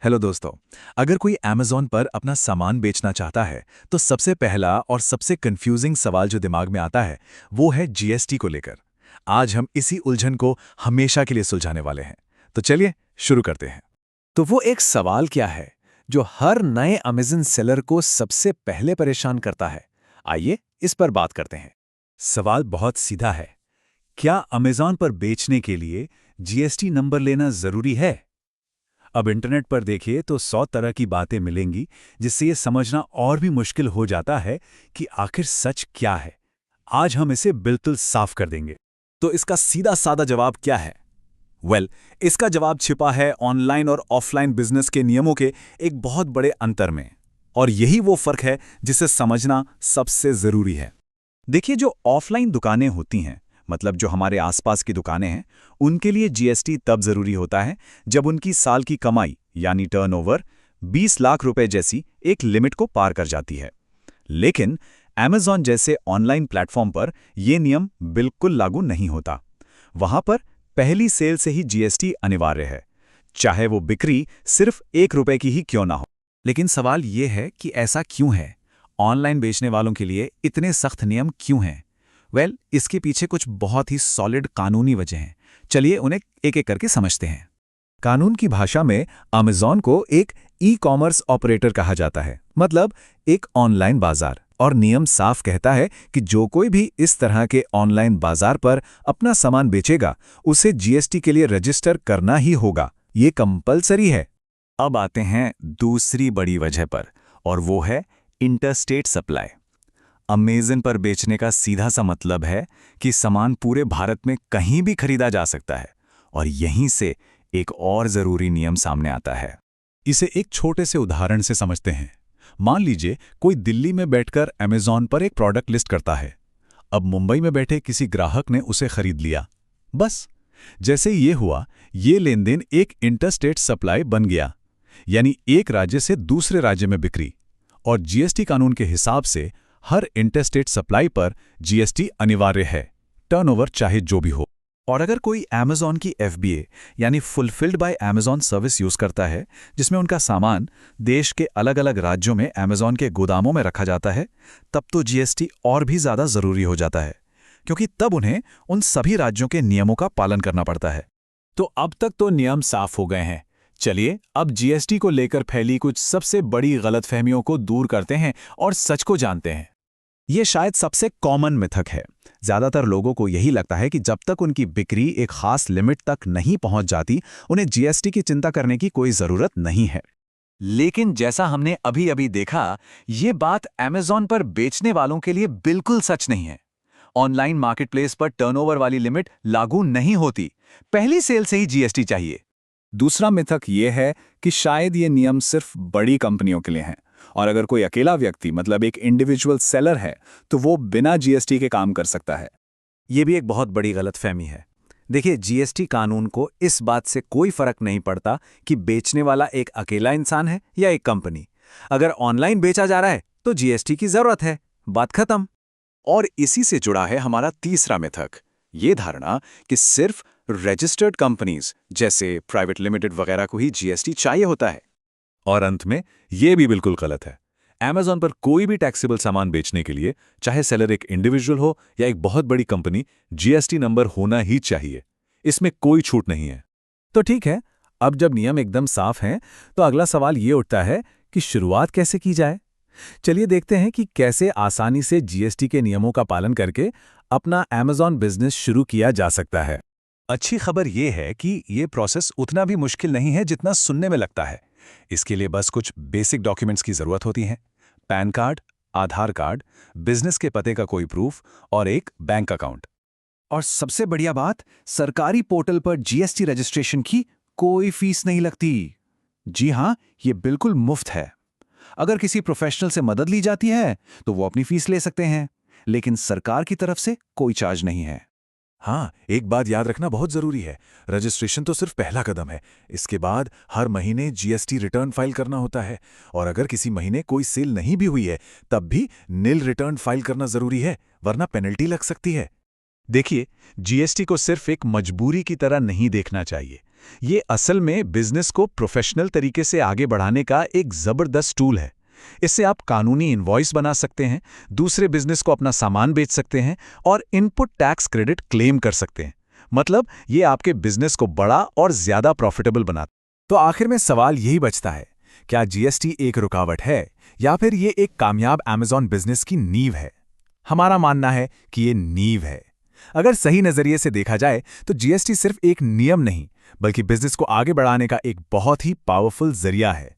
Hello दोस्तों। अगर कोई Amazon पर अपना सामान बेचना चाहता है तो सबसे पहला और सबसे कंफ्यूजिंग सवाल जो दिमाग में आता है वो है जीएसटी को लेकर। आज हम इसी उलझन को हमेशा के लिए सुलझाने वाले हैं। तो चलिए शुरू करते हैं। तो वो एक सवाल क्या है जो हर नए अमेज़न सेलर को सबसे पहले परेशान करता है? आइए इस पर बात करते हैं। सवाल बहुत सीधा है। क्या अमेज़न पर बेचने के लिए जीएसटी नंबर लेना ज़रूरी है? अब इंटरनेट पर देखिए तो 100 तरह की बातें मिलेंगी, जिससे ये समझना और भी मुश्किल हो जाता है कि आखिर सच क्या है। आज हम इसे बिल्कुल साफ कर देंगे। तो इसका सीधा साधा जवाब क्या है? इसका जवाब छिपा है ऑनलाइन और ऑफलाइन बिजनेस के नियमों के एक बहुत बड़े अंतर में। और यही वो फर्क है जिसे समझना सबसे ज़रूरी है। देखिए, जो ऑफलाइन दुकानें होती हैं, मतलब जो हमारे आसपास की दुकानें हैं, उनके लिए जीएसटी तब ज़रूरी होता है जब उनकी साल की कमाई यानी टर्नओवर 20 लाख रुपए जैसी एक लिमिट को पार कर जाती है। लेकिन Amazon जैसे ऑनलाइन प्लेटफॉर्म पर यह नियम बिल्कुल लागू नहीं होता। वहां पर पहली सेल से ही जीएसटी अनिवार्य है, चाहे वो बिक्री सिर्फ 1 रुपए की ही क्यों ना हो। लेकिन सवाल ये है कि ऐसा क्यों है? ऑनलाइन बेचने वालों के लिए इतने सख्त नियम क्यों हैं? इसके पीछे कुछ बहुत ही सॉलिड कानूनी वजह हैं। चलिए उन्हें एक एक करके समझते हैं। कानून की भाषा में Amazon को एक ई-कॉमर्स ऑपरेटर कहा जाता है, मतलब एक ऑनलाइन बाजार। और नियम साफ कहता है कि जो कोई भी इस तरह के ऑनलाइन बाजार पर अपना सामान बेचेगा, उसे जीएसटी के लिए रजिस्टर करना ही होगा। ये कंपलसरी है। अब आते हैं दूसरी बड़ी वजह पर, और वो है इंटरस्टेट सप्लाई। अमेज़न पर बेचने का सीधा सा मतलब है कि सामान पूरे भारत में कहीं भी खरीदा जा सकता है। और यहीं से एक और ज़रूरी नियम सामने आता है। इसे एक छोटे से उदाहरण से समझते हैं। मान लीजिए कोई दिल्ली में बैठकर Amazon पर एक प्रोडक्ट लिस्ट करता है। अब मुंबई में बैठे किसी ग्राहक ने उसे खरीद लिया। बस जैसे ये हुआ, ये लेनदेन एक इंटरस्टेट सप्लाई बन गया, यानी एक राज्य से दूसरे राज्य में बिक्री। और जीएसटी कानून के हिसाब से हर इंटरस्टेट सप्लाई पर जीएसटी अनिवार्य है, टर्नओवर चाहे जो भी हो। और अगर कोई Amazon की FBA यानी fulfilled by Amazon service use करता है, जिसमें उनका सामान देश के अलग अलग राज्यों में Amazon के गोदामों में रखा जाता है, तब तो जीएसटी और भी ज़्यादा ज़रूरी हो जाता है, क्योंकि तब उन्हें उन सभी राज्यों के नियमों का पालन करना पड़ता है। तो अब तक तो नियम साफ हो गए हैं। चलिए अब जीएसटी को लेकर फैली कुछ सबसे बड़ी गलतफहमियों को दूर करते हैं और सच को जानते हैं। ये शायद सबसे कॉमन मिथक है। ज़्यादातर लोगों को यही लगता है कि जब तक उनकी बिक्री एक खास लिमिट तक नहीं पहुंच जाती, उन्हें जीएसटी की चिंता करने की कोई ज़रूरत नहीं है। लेकिन जैसा हमने अभी अभी देखा, ये बात Amazon पर बेचने वालों के लिए बिल्कुल सच नहीं है। ऑनलाइन मार्केटप्लेस पर टर्नओवर वाली लिमिट लागू नहीं होती। पहली सेल से ही जीएसटी चाहिए। दूसरा मिथक ये है कि शायद ये नियम सिर्फ बड़ी कंपनियों के लिए हैं, और अगर कोई अकेला व्यक्ति, मतलब एक इंडिविजुअल सेलर है, तो वो बिना जीएसटी के काम कर सकता है। ये भी एक बहुत बड़ी गलतफहमी है। देखिए, जीएसटी कानून को इस बात से कोई फर्क नहीं पड़ता कि बेचने वाला एक अकेला इंसान है या एक कंपनी। अगर ऑनलाइन बेचा जा रहा है तो जीएसटी की जरूरत है, बात खत्म। और इसी से जुड़ा है हमारा तीसरा मिथक, ये धारणा कि सिर्फ रजिस्टर्ड कंपनीज जैसे प्राइवेट लिमिटेड वगैरह को ही जीएसटी चाहिए होता है। और अंत में ये भी बिल्कुल गलत है। Amazon पर कोई भी टैक्सेबल सामान बेचने के लिए, चाहे सेलर एक इंडिविजुअल हो या एक बहुत बड़ी कंपनी, जीएसटी नंबर होना ही चाहिए। इसमें कोई छूट नहीं है। तो ठीक है, अब जब नियम एकदम साफ हैं, तो अगला सवाल ये उठता है कि शुरुआत कैसे की जाए। चलिए देखते हैं कि कैसे आसानी से जीएसटी के नियमों का पालन करके अपना Amazon बिजनेस शुरू किया जा सकता है। अच्छी खबर ये है कि ये प्रोसेस उतना भी मुश्किल नहीं है जितना सुनने में लगता है। इसके लिए बस कुछ बेसिक डॉक्यूमेंट्स की ज़रूरत होती है। पैन कार्ड, आधार कार्ड, बिजनेस के पते का कोई प्रूफ और एक बैंक अकाउंट। और सबसे बढ़िया बात, सरकारी पोर्टल पर जीएसटी रजिस्ट्रेशन की कोई फीस नहीं लगती। जी हाँ, ये बिल्कुल मुफ्त है। अगर किसी प्रोफेशनल से मदद ली जाती है तो वो अपनी फीस ले सकते हैं, लेकिन सरकार की तरफ से कोई चार्ज नहीं है। हाँ, एक बात याद रखना बहुत ज़रूरी है। रजिस्ट्रेशन तो सिर्फ पहला कदम है। इसके बाद हर महीने जीएसटी रिटर्न फाइल करना होता है, और अगर किसी महीने कोई सेल नहीं भी हुई है तब भी नील रिटर्न फाइल करना ज़रूरी है, वरना पेनल्टी लग सकती है। देखिए, जीएसटी को सिर्फ एक मजबूरी की तरह नहीं देखना चाहिए। ये असल में बिजनेस को प्रोफेशनल तरीके से आगे बढ़ाने का एक जबरदस्त टूल है। इससे आप कानूनी इनवॉइस बना सकते हैं, दूसरे बिजनेस को अपना सामान बेच सकते हैं और इनपुट टैक्स क्रेडिट क्लेम कर सकते हैं। मतलब ये आपके बिजनेस को बड़ा और ज्यादा प्रॉफिटेबल बनाता तो आखिर में सवाल यही बचता है, क्या जीएसटी एक रुकावट है या फिर ये एक कामयाब अमेज़न बिजनेस की नींव है? हमारा मानना है कि ये नींव है। अगर सही नजरिए से देखा जाए तो जीएसटी सिर्फ एक नियम नहीं, बल्कि बिजनेस को आगे बढ़ाने का एक बहुत ही पावरफुल जरिया है।